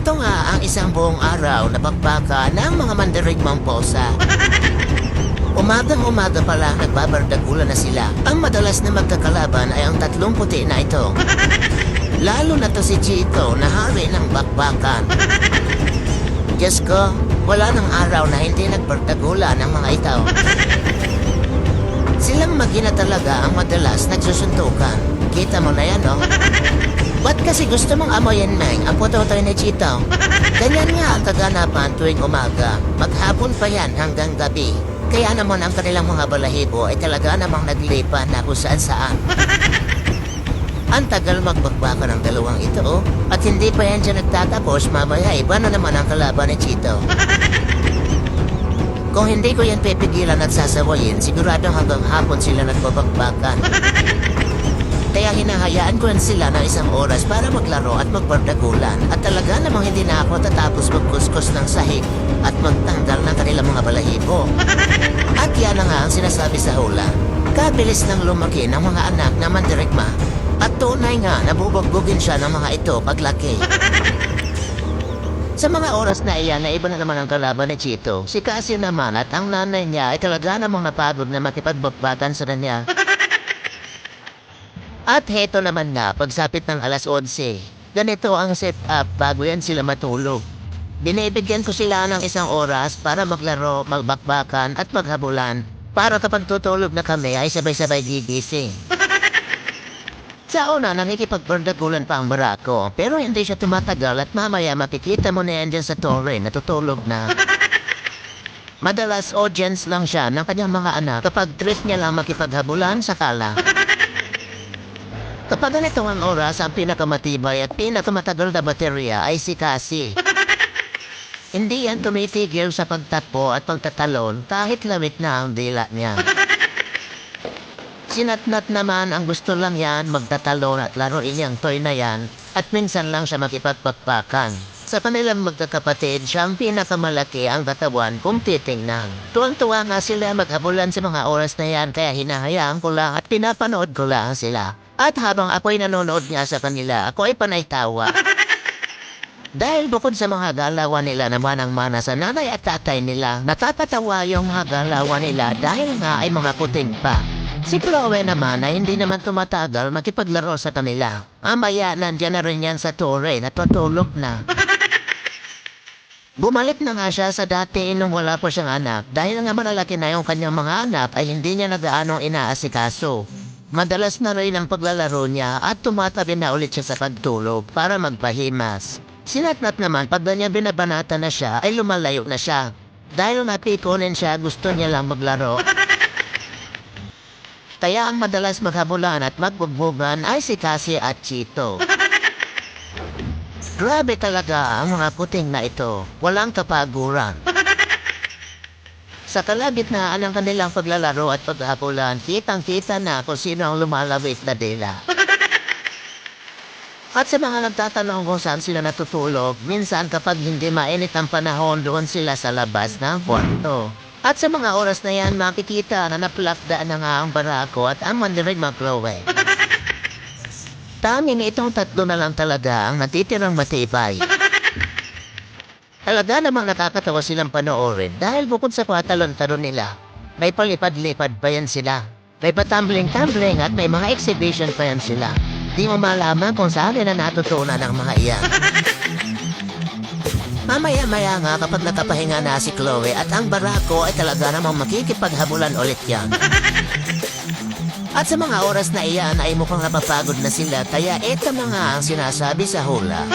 Ito nga ang isang buong araw na bakbaka ng mga mandirigmang posa. Umagang-umaga pa lang nagbabardagulan na sila. Ang madalas na magkakalaban ay ang tatlong puti na ito. Lalo na to si Chito na hari ng bakbakan. Diyos ko, wala ng araw na hindi nagbardagulan ang mga ito. Silang magina talaga ang madalas nagsusuntukan. Kita mo na yan, no? Ba't kasi gusto mong amoyin, Meng, ang putotoy ni Chito? Ganyan nga ang kaganapan tuwing umaga. Maghapon pa yan hanggang gabi. Kaya naman ang kanilang mga balahibo ay talaga namang naglipan na kung saan-saan. Ang tagal magbakbaka ng dalawang ito, at hindi pa yan dyan nagtatapos, mamaya iba na naman ang kalaban ni Chito. Kung hindi ko yan pipigilan at sasawayin, sigurado hanggang hapon sila nagbabakbakan. Kaya hinahayaan ko yan sila ng isang oras para maglaro at magbardagulan. At talaga namang hindi na ako tatapos magkuskus ng sahig at magtanggal ng kanilang mga balahibo. At yan na nga ang sinasabi sa hula. Kabilis nang lumaki ng mga anak na mandirigma. At tunay nga nabubugbugin siya ng mga ito paglaki. Sa mga oras na iyan na iba na naman ang kalaban ni Chito, si Cassie naman at ang nanay niya ay talaga namang napagod na makipagbakbakan sa kanya. At heto naman na, pagsapit ng alas 11, ganito ang set-up bago yan sila matulog. Binibigyan ko sila ng isang oras para maglaro, magbakbakan at maghabulan para kapag tutulog na kami ay sabay-sabay gigising. Sa una, nakikipagbardagulan pa ang barako, pero hindi siya tumatagal at mamaya makikita mo na yan dyan sa torre, natutulog na. Madalas audience lang siya ng kanyang mga anak kapag trip niya lang makipaghabulan sa kala. Kapag ganito ang oras, ang pinakamatibay at pinakamatagal na baterya ay si Cassie. Hindi yan tumitigil sa pagtakbo at pagtatalon kahit lamig na ang dila niya. Sinatnat naman ang gusto lang yan magtatalon at laruin niyang toy na yan at minsan lang siya makipagpakpakan. Sa kanilang magkakapatid, siya ang pinakamalaki ang katawan kung titingnan. Tuwang-tuwa nga sila maghabulan sa mga oras na yan kaya hinahayaan ko lang at pinapanood ko lang sila. At habang ako'y nanonood niya sa kanila, ako ay panay tawa. Dahil bukod sa mga galawan nila na manang-mana sa nanay at tatay nila, natatatawa yung mga galawan nila dahil nga ay mga puting pa. Si Chloe naman ay hindi naman tumatagal makipaglaro sa kanila. Amaya nandiyan na rin yan sa torre na tutulog na. Bumalik na nga siya sa dati nung wala po siyang anak dahil nga malalaki na yung kanyang mga anak ay hindi niya na gaanong inaasikaso. Madalas na rin ang paglalaro niya at tumatabi na ulit siya sa pagtulog para magpahimas. Sinatnat naman pag niya binabanata na siya ay lumalayo na siya. Dahil napikunin siya gusto niya lang maglaro. Kaya ang madalas maghabulan at magbugbugan ay si Cassie at Chito. Grabe talaga ang mga puting na ito. Walang kapaguran. Sa kalagitnaan ng kanilang paglalaro at paghabulan, kitang-kita na kung sino ang lumalabit na dila. At sa mga nagtatanong kung saan sila natutulog, minsan kapag hindi mainit ang panahon, doon sila sa labas ng kwarto. At sa mga oras na yan, makikita na naplakdaan na nga ang barako at ang mandirigma Chloe. Tanging itong tatlo na lang talaga ang natitirang matibay. Talaga namang nakakatawa silang panoorin dahil bukod sa patalon-talon nila, may palipad-lipad pa yan sila. May patumbling-tumbling at may mga exhibition pa yan sila. Di mo malaman kung saan na natutunan ang mga iyan. Mamaya-maya nga kapag nakapahinga na si Chloe at ang barako ay talaga namang makikipaghabulan ulit yan. At sa mga oras na iyan ay mukhang napapagod na sila kaya eto mga ang sinasabi sa hula.